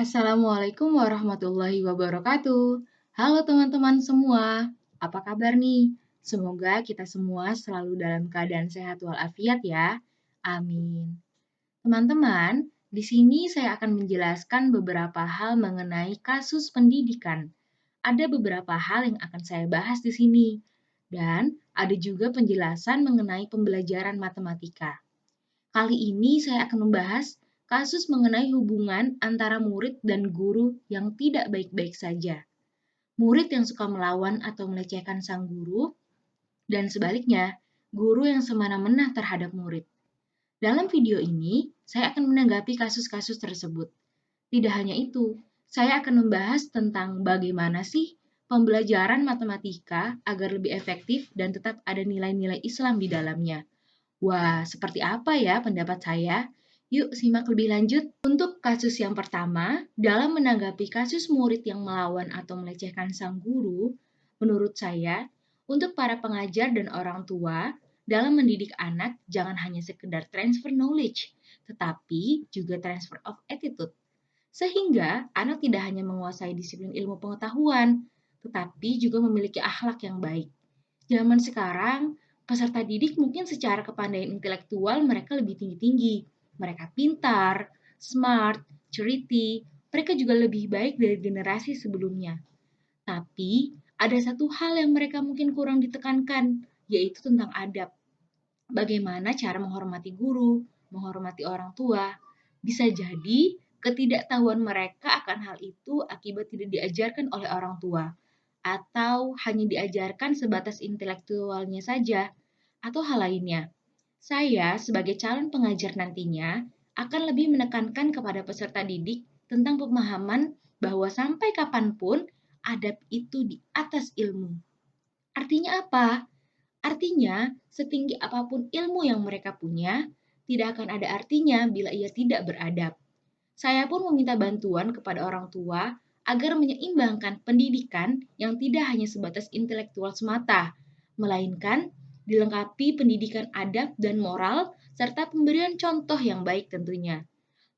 Assalamualaikum warahmatullahi wabarakatuh. Halo teman-teman semua, apa kabar nih? Semoga kita semua selalu dalam keadaan sehat walafiat ya. Amin. Teman-teman, di sini saya akan menjelaskan beberapa hal mengenai kasus pendidikan. Ada beberapa hal yang akan saya bahas di sini, dan ada juga penjelasan mengenai pembelajaran matematika. Kali ini saya akan membahas kasus mengenai hubungan antara murid dan guru yang tidak baik-baik saja. Murid yang suka melawan atau melecehkan sang guru, dan sebaliknya, guru yang semena-mena terhadap murid. Dalam video ini, saya akan menanggapi kasus-kasus tersebut. Tidak hanya itu, saya akan membahas tentang bagaimana sih pembelajaran matematika agar lebih efektif dan tetap ada nilai-nilai Islam di dalamnya. Wah, seperti apa ya pendapat saya? Yuk simak lebih lanjut. Untuk kasus yang pertama, dalam menanggapi kasus murid yang melawan atau melecehkan sang guru, menurut saya, untuk para pengajar dan orang tua, dalam mendidik anak jangan hanya sekedar transfer knowledge, tetapi juga transfer of attitude. Sehingga anak tidak hanya menguasai disiplin ilmu pengetahuan, tetapi juga memiliki akhlak yang baik. Zaman sekarang, peserta didik mungkin secara kepandaian intelektual mereka lebih tinggi-tinggi. Mereka pintar, smart, ceriti, mereka juga lebih baik dari generasi sebelumnya. Tapi, ada satu hal yang mereka mungkin kurang ditekankan, yaitu tentang adab. Bagaimana cara menghormati guru, menghormati orang tua. Bisa jadi ketidaktahuan mereka akan hal itu akibat tidak diajarkan oleh orang tua, atau hanya diajarkan sebatas intelektualnya saja, atau hal lainnya. Saya, sebagai calon pengajar nantinya, akan lebih menekankan kepada peserta didik tentang pemahaman bahwa sampai kapanpun adab itu di atas ilmu. Artinya apa? Artinya, setinggi apapun ilmu yang mereka punya, tidak akan ada artinya bila ia tidak beradab. Saya pun meminta bantuan kepada orang tua agar menyeimbangkan pendidikan yang tidak hanya sebatas intelektual semata, melainkan dilengkapi pendidikan adab dan moral serta pemberian contoh yang baik tentunya.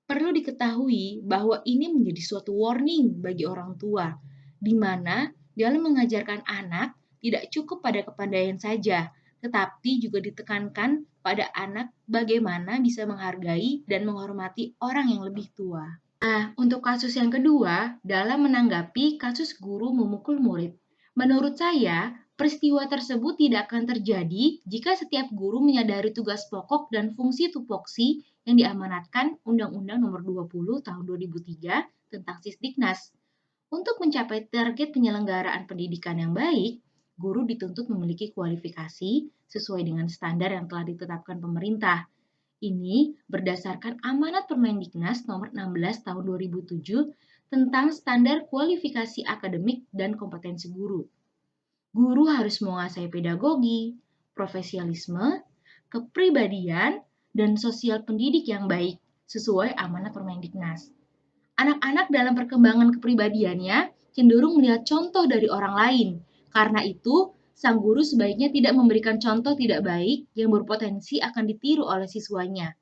Perlu diketahui bahwa ini menjadi suatu warning bagi orang tua, di mana dalam mengajarkan anak tidak cukup pada kepandaian saja, tetapi juga ditekankan pada anak bagaimana bisa menghargai dan menghormati orang yang lebih tua. Nah, untuk kasus yang kedua, dalam menanggapi kasus guru memukul murid. Menurut saya, peristiwa tersebut tidak akan terjadi jika setiap guru menyadari tugas pokok dan fungsi tupoksi yang diamanatkan Undang-Undang Nomor 20 Tahun 2003 tentang Sisdiknas. Untuk mencapai target penyelenggaraan pendidikan yang baik, guru dituntut memiliki kualifikasi sesuai dengan standar yang telah ditetapkan pemerintah. Ini berdasarkan amanat Permendiknas nomor 16 tahun 2007 tentang standar kualifikasi akademik dan kompetensi guru. Guru harus menguasai pedagogi, profesionalisme, kepribadian, dan sosial pendidik yang baik sesuai amanat Permendiknas. Anak-anak dalam perkembangan kepribadiannya cenderung melihat contoh dari orang lain. Karena itu, sang guru sebaiknya tidak memberikan contoh tidak baik yang berpotensi akan ditiru oleh siswanya.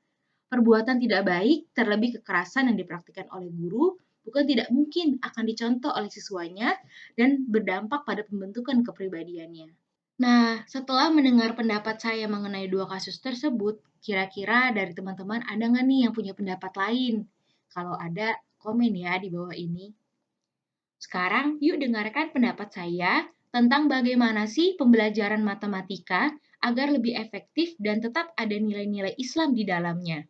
Perbuatan tidak baik, terlebih kekerasan yang dipraktikkan oleh guru, bukan tidak mungkin akan dicontoh oleh siswanya dan berdampak pada pembentukan kepribadiannya. Nah, setelah mendengar pendapat saya mengenai dua kasus tersebut, kira-kira dari teman-teman ada nggak nih yang punya pendapat lain? Kalau ada, komen ya di bawah ini. Sekarang, yuk dengarkan pendapat saya tentang bagaimana sih pembelajaran matematika agar lebih efektif dan tetap ada nilai-nilai Islam di dalamnya.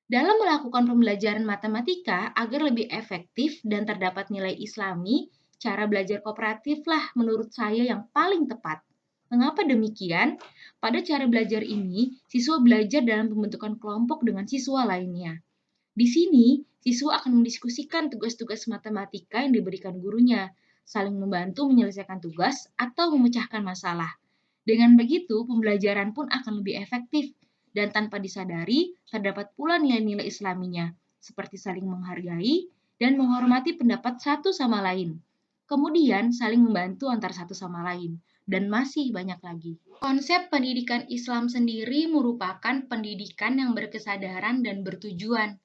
Dalam melakukan pembelajaran matematika agar lebih efektif dan terdapat nilai Islami, cara belajar kooperatiflah menurut saya yang paling tepat. Mengapa demikian? Pada cara belajar ini, siswa belajar dalam pembentukan kelompok dengan siswa lainnya. Di sini, siswa akan mendiskusikan tugas-tugas matematika yang diberikan gurunya, saling membantu menyelesaikan tugas atau memecahkan masalah. Dengan begitu, pembelajaran pun akan lebih efektif dan tanpa disadari terdapat pula nilai-nilai Islaminya, seperti saling menghargai dan menghormati pendapat satu sama lain. Kemudian saling membantu antar satu sama lain, dan masih banyak lagi. Konsep pendidikan Islam sendiri merupakan pendidikan yang berkesadaran dan bertujuan.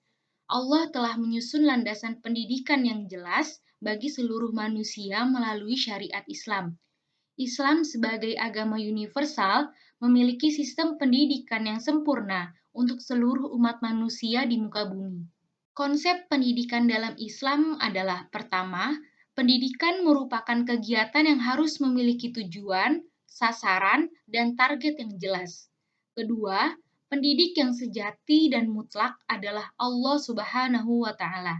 Allah telah menyusun landasan pendidikan yang jelas bagi seluruh manusia melalui syariat Islam. Islam sebagai agama universal memiliki sistem pendidikan yang sempurna untuk seluruh umat manusia di muka bumi. Konsep pendidikan dalam Islam adalah pertama, pendidikan merupakan kegiatan yang harus memiliki tujuan, sasaran, dan target yang jelas. Kedua, pendidik yang sejati dan mutlak adalah Allah Subhanahu wa Ta'ala.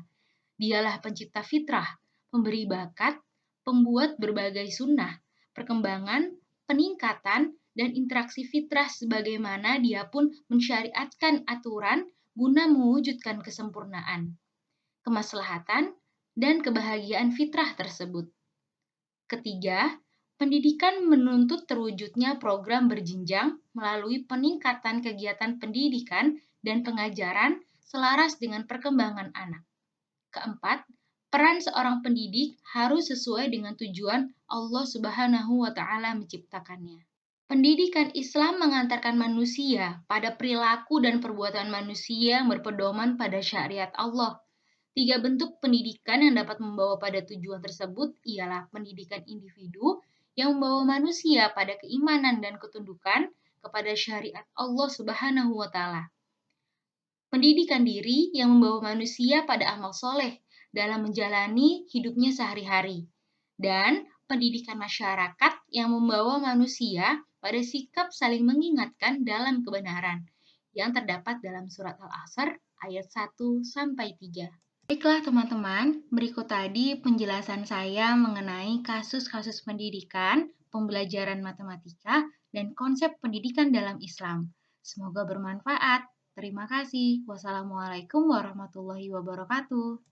Dialah pencipta fitrah, pemberi bakat, pembuat berbagai sunnah, perkembangan, peningkatan, dan interaksi fitrah sebagaimana Dia pun mensyariatkan aturan guna mewujudkan kesempurnaan, kemaslahatan, dan kebahagiaan fitrah tersebut. Ketiga, pendidikan menuntut terwujudnya program berjenjang melalui peningkatan kegiatan pendidikan dan pengajaran selaras dengan perkembangan anak. Keempat, peran seorang pendidik harus sesuai dengan tujuan Allah Subhanahu wa Ta'ala menciptakannya. Pendidikan Islam mengantarkan manusia pada perilaku dan perbuatan manusia yang berpedoman pada syariat Allah. Tiga bentuk pendidikan yang dapat membawa pada tujuan tersebut ialah pendidikan individu yang membawa manusia pada keimanan dan ketundukan kepada syariat Allah Subhanahu wa Ta'ala. Pendidikan diri yang membawa manusia pada amal soleh dalam menjalani hidupnya sehari-hari. Dan pendidikan masyarakat yang membawa manusia pada sikap saling mengingatkan dalam kebenaran yang terdapat dalam surat Al-Asr ayat 1-3. Baiklah teman-teman, berikut tadi penjelasan saya mengenai kasus-kasus pendidikan, pembelajaran matematika, dan konsep pendidikan dalam Islam. Semoga bermanfaat. Terima kasih. Wassalamualaikum warahmatullahi wabarakatuh.